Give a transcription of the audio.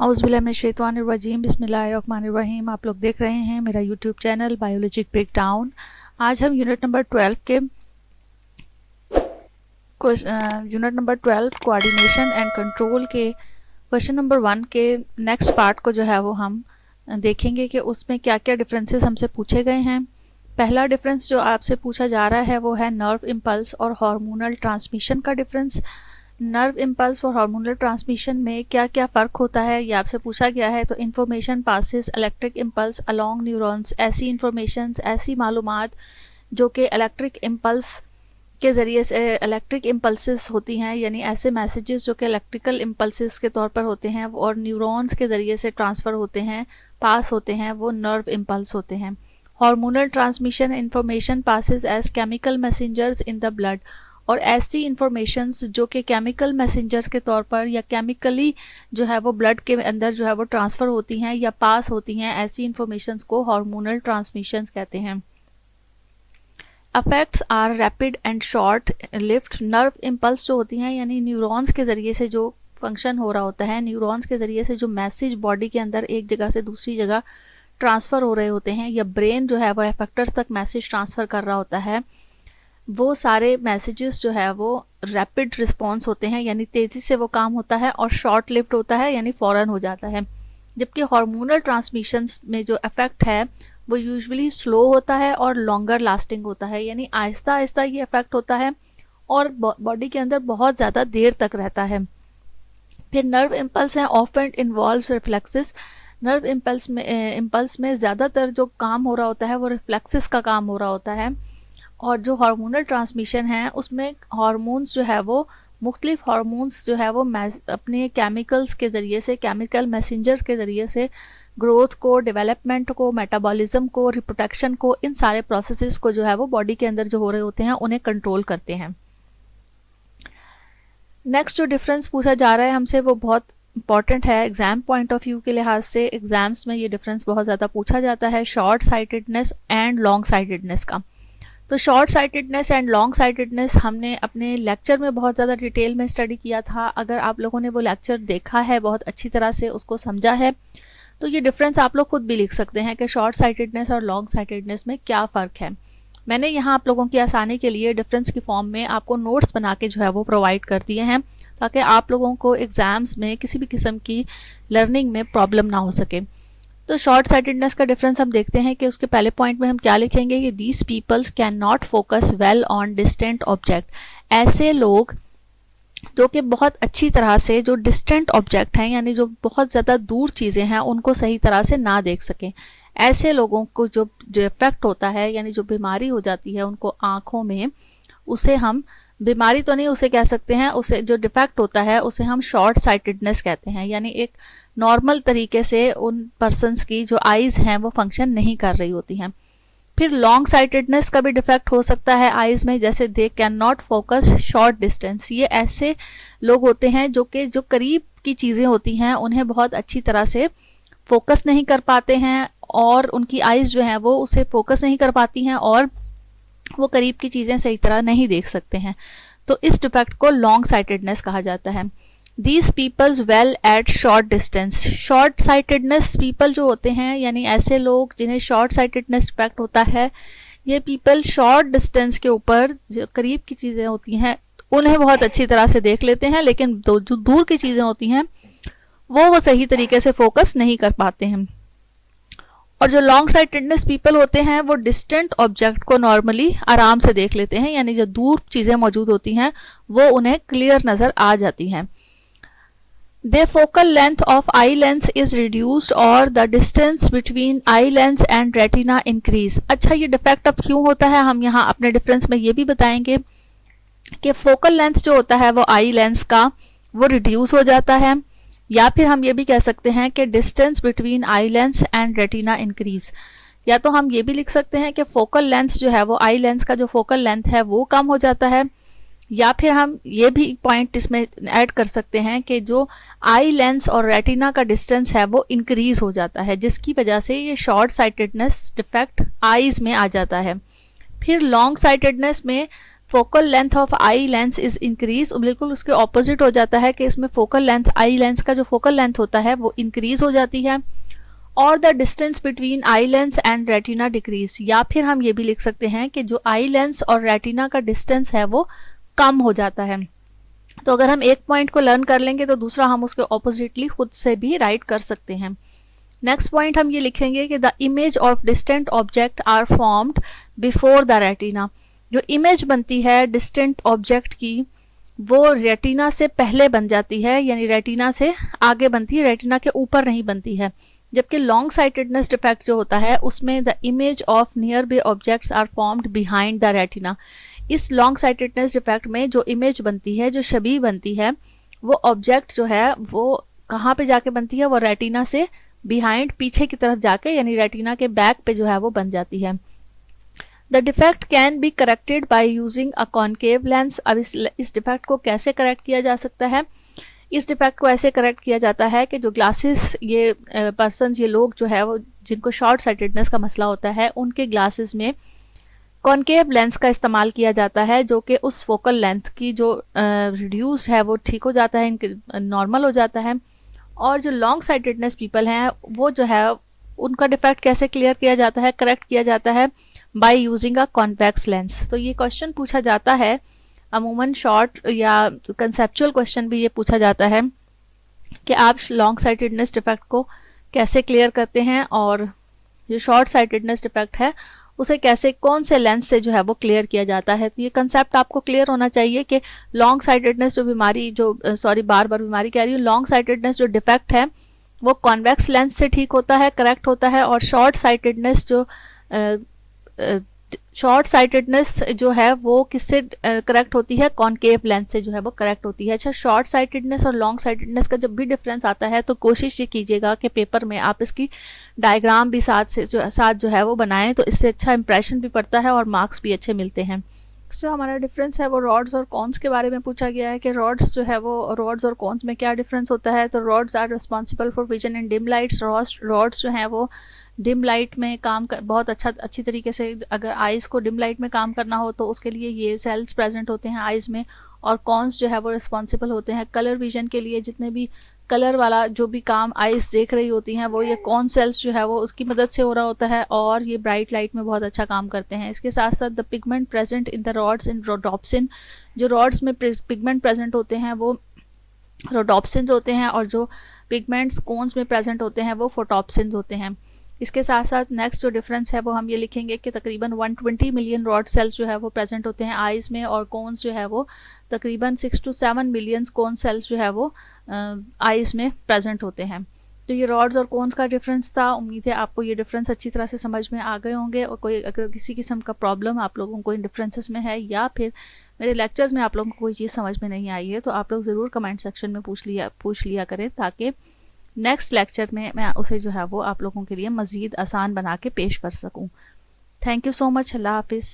औज़ुबिल्लाहिमिनश्शैतानिर्रजीम बिस्मिल्लाहिर्रहमानिर्रहीम। आप लोग देख रहे हैं मेरा यूट्यूब चैनल बायोलॉजिक ब्रेकडाउन। आज हम unit number 12 coordination and control के क्वेश्चन नंबर 1 के नेक्स्ट पार्ट को जो है वो हम देखेंगे कि उसमें क्या क्या डिफरेंसेस हमसे पूछे गए हैं। पहला डिफरेंस जो आपसे पूछा जा रहा है वो है नर्व इम्पल्स और हार्मोनल ट्रांसमिशन का डिफरेंस। नर्व इम्पल्स और हार्मोनल ट्रांसमिशन में क्या क्या फ़र्क होता है ये आपसे पूछा गया है। तो information passes electric impulse along neurons, ऐसी इन्फॉर्मेशन, ऐसी मालूमात जो कि इलेक्ट्रिक इम्पल्स के ज़रिए से इलेक्ट्रिक इम्पल्सेस होती हैं, यानी ऐसे मैसेजेस जो कि इलेक्ट्रिकल इम्पल्सेस के तौर पर होते हैं और न्यूरॉन्स के ज़रिए से ट्रांसफ़र होते हैं, पास होते हैं, वो नर्व इम्पल्स होते हैं। Hormonal transmission information passes as chemical messengers in the blood, और ऐसी इंफॉर्मेशंस जो कि केमिकल मैसेंजर्स के तौर पर या केमिकली जो है वो ब्लड के अंदर जो है वो ट्रांसफ़र होती हैं या पास होती हैं, ऐसी इंफॉर्मेशंस को हार्मोनल ट्रांसमिशंस कहते हैं। Affects our rapid and short lived. Nerve impulse जो होती हैं यानी न्यूरॉन्स के ज़रिए से जो फंक्शन हो रहा होता है, न्यूरॉन्स के ज़रिए से जो मैसेज बॉडी के अंदर एक जगह से दूसरी जगह ट्रांसफ़र हो रहे होते हैं, या ब्रेन जो है वो एफेक्टर्स तक मैसेज ट्रांसफ़र कर रहा होता है, वो सारे मैसेजेस जो है वो रैपिड रिस्पॉन्स होते हैं, यानी तेज़ी से वो काम होता है, और शॉर्ट लिव्ड होता है यानी फ़ौरन हो जाता है। जबकि हार्मोनल ट्रांसमिशंस में जो इफ़ेक्ट है वो यूजुअली स्लो होता है और लॉन्गर लास्टिंग होता है, यानी आहिस्ता आहिस्ता ये इफ़ेक्ट होता है और बॉडी के अंदर बहुत ज़्यादा देर तक रहता है। फिर नर्व इम्पल्स हैं often involves reflexes. Nerve impulse में ज़्यादातर जो काम हो रहा होता है वो रिफ्लेक्सेस का काम हो रहा होता है, और जो हार्मोनल ट्रांसमिशन है उसमें हार्मोन्स जो है वो मुख्तलिफ हार्मोन्स जो है वो अपने केमिकल्स के ज़रिए से, केमिकल मैसेंजर्स के ज़रिए से ग्रोथ को, डेवलपमेंट को, मेटाबॉलिज्म को, रिप्रोडक्शन को, इन सारे प्रोसेसेस को जो है वो बॉडी के अंदर जो हो रहे होते हैं उन्हें कंट्रोल करते हैं। नेक्स्ट जो डिफरेंस पूछा जा रहा है हमसे वो बहुत इंपॉर्टेंट है एग्ज़ाम पॉइंट ऑफ व्यू के लिहाज से। एग्ज़ाम्स में ये डिफरेंस बहुत ज़्यादा पूछा जाता है, short sightedness and long sightedness का। तो short sightedness and long sightedness हमने अपने लेक्चर में बहुत ज़्यादा डिटेल में स्टडी किया था। अगर आप लोगों ने वो लेक्चर देखा है, बहुत अच्छी तरह से उसको समझा है, तो ये डिफरेंस आप लोग खुद भी लिख सकते हैं कि शॉर्ट साइटेडनेस और लॉन्ग साइटेडनेस में क्या फ़र्क है। मैंने यहाँ आप लोगों की आसानी के लिए डिफरेंस की फॉर्म में आपको नोट्स बना के जो है वो प्रोवाइड कर दिए हैं, ताकि आप लोगों को एग्ज़ाम्स में किसी भी किस्म की लर्निंग में प्रॉब्लम ना हो सके। तो शॉर्ट साइटेडनेस का डिफरेंस हम देखते हैं कि उसके पहले पॉइंट में हम क्या लिखेंगे कि these peoples cannot focus well on distant object. ऐसे लोग जो कि बहुत अच्छी तरह से जो डिस्टेंट ऑब्जेक्ट हैं, यानी जो बहुत ज़्यादा दूर चीज़ें हैं, उनको सही तरह से ना देख सकें, ऐसे लोगों को जो इफेक्ट होता है, यानी जो बीमारी हो जाती है उनको आँखों में, उसे हम बीमारी तो नहीं उसे कह सकते हैं, उसे जो डिफेक्ट होता है उसे हम शॉर्ट साइटेडनेस कहते हैं, यानी एक नॉर्मल तरीके से उन पर्सन्स की जो आइज़ हैं वो फंक्शन नहीं कर रही होती हैं। फिर लॉन्ग साइटेडनेस का भी डिफेक्ट हो सकता है आइज़ में, जैसे they can not focus short distance. ये ऐसे लोग होते हैं जो कि जो करीब की चीज़ें होती हैं उन्हें बहुत अच्छी तरह से फोकस नहीं कर पाते हैं, और उनकी आइज़ जो हैं वो उसे फोकस नहीं कर पाती हैं और वो करीब की चीज़ें सही तरह नहीं देख सकते हैं। तो इस डिफेक्ट को लॉन्ग साइटेडनेस कहा जाता है। These peoples well at short distance. Short sightedness people जो होते हैं, यानी ऐसे लोग जिन्हें शॉर्ट साइटेडनेस डिफेक्ट होता है, ये पीपल शॉर्ट डिस्टेंस के ऊपर जो करीब की चीज़ें होती हैं उन्हें बहुत अच्छी तरह से देख लेते हैं, लेकिन जो दूर की चीज़ें होती हैं वो सही तरीके से फोकस नहीं कर पाते हैं। और जो लॉन्ग साइटेडनेस पीपल होते हैं वो डिस्टेंट ऑब्जेक्ट को नॉर्मली आराम से देख लेते हैं, यानी जो दूर चीज़ें मौजूद होती हैं वो उन्हें क्लियर नज़र आ जाती हैं। The focal length of eye lens is reduced और the distance between eye lens and retina increase। अच्छा, ये डिफेक्ट अब क्यों होता है हम यहाँ अपने डिफरेंस में ये भी बताएंगे कि फोकल लेंथ जो होता है वो आई लेंस का वो रिड्यूस हो जाता है, या फिर हम ये भी कह सकते हैं कि distance between eye lens and retina increase. या तो हम ये भी लिख सकते हैं कि फोकल लेंथ जो है वो आई लेंस का जो फोकल लेंथ है वो कम हो जाता है, या फिर हम ये भी पॉइंट इसमें ऐड कर सकते हैं कि जो आई लेंस और रेटिना का डिस्टेंस है वो इंक्रीज हो जाता है, जिसकी वजह से ये शॉर्ट साइटेडनेस डिफेक्ट आईज में आ जाता है। फिर लॉन्ग साइटेडनेस में focal length of eye lens is increase, बिल्कुल उसके ऑपोजिट हो जाता है कि इसमें फोकल लेंथ, आई लेंस का जो फोकल लेंथ होता है वो इंक्रीज हो जाती है। और the distance between eye lens and retina decrease, या फिर हम ये भी लिख सकते हैं कि जो आई लेंस और रेटिना का डिस्टेंस है वो कम हो जाता है। तो अगर हम एक पॉइंट को लर्न कर लेंगे तो दूसरा हम उसके ऑपोजिटली खुद से भी राइट कर सकते हैं। नेक्स्ट पॉइंट हम ये लिखेंगे कि the image of distant object are formed before the retina, जो इमेज बनती है डिस्टेंट ऑब्जेक्ट की वो रेटिना से पहले बन जाती है, यानी रेटिना से आगे बनती है, रेटिना के ऊपर नहीं बनती है। जबकि लॉन्ग साइटेडनेस डिफेक्ट जो होता है उसमें the image of nearby objects are formed behind the retina. इस लॉन्ग साइटेडनेस डिफेक्ट में जो इमेज बनती है, जो छवि बनती है, वो ऑब्जेक्ट जो है वो कहाँ पे जाके बनती है, वो रेटिना से बिहाइंड, पीछे की तरफ जाके, यानी रेटिना के बैक पे जो है वो बन जाती है। The defect can be corrected by using a concave lens. अब इस डिफेक्ट को कैसे करेक्ट किया जा सकता है? इस डिफेक्ट को ऐसे करेक्ट किया जाता है कि जो ग्लासेस, ये पर्सन, ये लोग जो है वो जिनको शॉर्ट साइटेडनेस का मसला होता है, उनके ग्लासेस में कॉन्केव लेंस का इस्तेमाल किया जाता है, जो कि उस फोकल लेंथ की जो रिड्यूस है वो ठीक हो जाता है, इनके नॉर्मल हो जाता है। और जो लॉन्ग साइटेडनेस पीपल हैं वो जो है उनका डिफेक्ट कैसे क्लियर किया जाता है, करेक्ट किया जाता है by using a convex lens. तो ये क्वेश्चन पूछा जाता है अमूमन, शॉर्ट या कंसेप्चुअल क्वेश्चन भी ये पूछा जाता है कि आप लॉन्ग साइटेडनेस डिफेक्ट को कैसे क्लियर करते हैं और जो शॉर्ट साइटेडनेस डिफेक्ट है उसे कैसे, कौन से लेंस से जो है वो क्लियर किया जाता है। तो ये कंसेप्ट आपको क्लियर होना चाहिए कि लॉन्ग साइटेडनेस जो बीमारी, जो बार बार बीमारी कह रही हूँ, लॉन्ग साइटेडनेस जो डिफेक्ट है वो कॉन्वेक्स लेंस से ठीक होता है, करेक्ट होता है। और शॉर्ट साइटेडनेस जो है वो किससे करेक्ट होती है? कॉन्केव लेंस से जो है वो करेक्ट होती है। अच्छा, शॉर्ट साइटेडनेस और लॉन्ग साइटेडनेस का जब भी डिफरेंस आता है तो कोशिश ये कीजिएगा कि पेपर में आप इसकी डायग्राम भी साथ जो है वो बनाएं, तो इससे अच्छा इंप्रेशन भी पड़ता है और मार्क्स भी अच्छे मिलते हैं। जो हमारा डिफरेंस है वो रॉड्स और कॉन्स के बारे में पूछा गया है कि रॉड्स जो है वो, रॉड्स और कॉन्स में क्या डिफरेंस होता है। तो rods are responsible for vision in dim lights. Rods जो हैं वो डिम लाइट में बहुत अच्छी तरीके से, अगर आइज़ को डिम लाइट में काम करना हो तो उसके लिए ये सेल्स प्रेजेंट होते हैं आइज़ में। और कॉन्स जो है वो रिस्पॉन्सिबल होते हैं कलर विजन के लिए, जितने भी कलर वाला जो भी काम आइज़ देख रही होती हैं वो ये कॉन सेल्स जो है वो उसकी मदद से हो रहा होता है, और ये ब्राइट लाइट में बहुत अच्छा काम करते हैं। इसके साथ साथ the pigment present in the rods in rhodopsin, जो रॉड्स में पिगमेंट प्रेजेंट होते हैं वो रोडोप्सिन्स होते हैं, और जो पिगमेंट्स कोन्स में प्रेजेंट होते हैं वो फोटोप्सिन्स होते हैं। इसके साथ साथ नेक्स्ट जो डिफरेंस है वो हम ये लिखेंगे कि तकरीबन 120 मिलियन रॉड सेल्स जो है वो प्रेजेंट होते हैं आइज़ में, और कोन्स जो है वो तकरीबन 6 to 7 मिलियन कोन सेल्स जो है वो आइज़ में प्रेजेंट होते हैं। तो ये रॉड्स और कोन्स का डिफरेंस था। उम्मीद है आपको ये डिफरेंस अच्छी तरह से समझ में आ गए होंगे, और कोई अगर किसी किस्म का प्रॉब्लम आप लोगों को इन डिफरेंसेस में है, या फिर मेरे लेक्चर्स में आप लोगों को कोई चीज़ समझ में नहीं आई है, तो आप लोग ज़रूर कमेंट सेक्शन में पूछ लिया करें, ताकि नेक्स्ट लेक्चर में मैं उसे जो है वो आप लोगों के लिए मज़ीद आसान बना के पेश कर सकूं। Thank you so much. Allah हाफिज़।